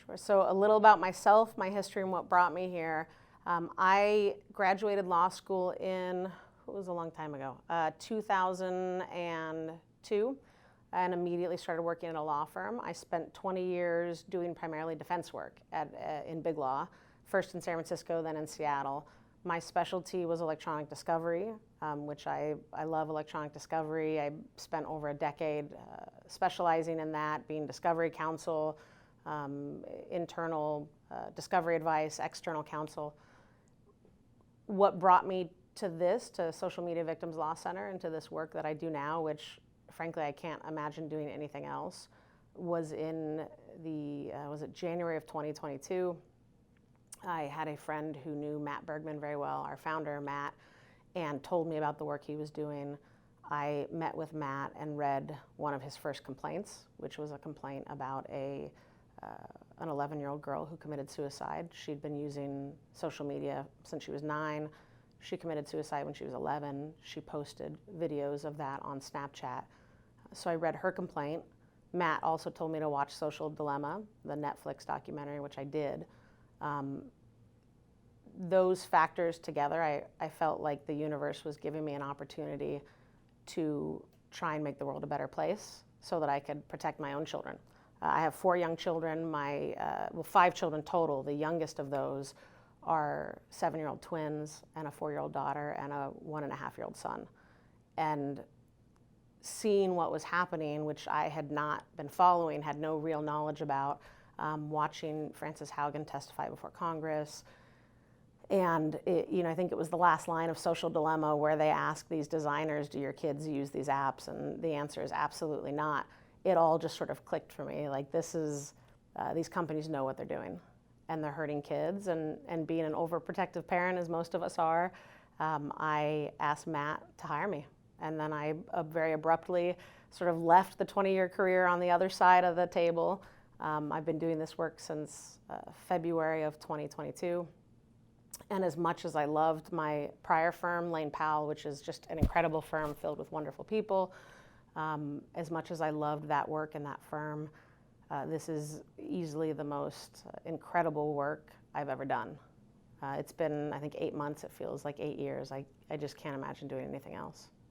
Sure. So a little about myself, my history, and what brought me here. I graduated law school in, it was a long time ago, 2002, and immediately started working at a law firm. I spent 20 years doing primarily defense work in big law, first in San Francisco, then in Seattle. My specialty was electronic discovery, which I love electronic discovery. I spent over a decade specializing in that, being discovery counsel, internal discovery advice, external counsel. What brought me to this, to Social Media Victims Law Center, and to this work that I do now, which frankly I can't imagine doing anything else, was in was it January of 2022. I had a friend who knew Matt Bergman very well, our founder, Matt, and told me about the work he was doing. I met with Matt and read one of his first complaints, which was a complaint about an 11-year-old girl who committed suicide. She'd been using social media since she was 9. She committed suicide when she was 11. She posted videos of that on Snapchat. So I read her complaint. Matt also told me to watch Social Dilemma, the Netflix documentary, which I did. Those factors together, I felt like the universe was giving me an opportunity to try and make the world a better place so that I could protect my own children. I have 4 young children, 5 children total. The youngest of those are 7-year-old twins and a 4-year-old daughter and a 1.5-year-old son. And seeing what was happening, which I had not been following, had no real knowledge about, watching Frances Haugen testify before Congress. And I think it was the last line of Social Dilemma where they ask these designers, do your kids use these apps? And the answer is absolutely not. It all just sort of clicked for me. Like, these companies know what they're doing, and they're hurting kids. And being an overprotective parent, as most of us are, I asked Matt to hire me. And then I very abruptly sort of left the 20-year career on the other side of the table. I've been doing this work since February of 2022. And as much as I loved my prior firm, Lane Powell, which is just an incredible firm filled with wonderful people, as much as I loved that work in that firm, this is easily the most incredible work I've ever done. It's been, I think, 8 months. It feels like 8 years. I just can't imagine doing anything else.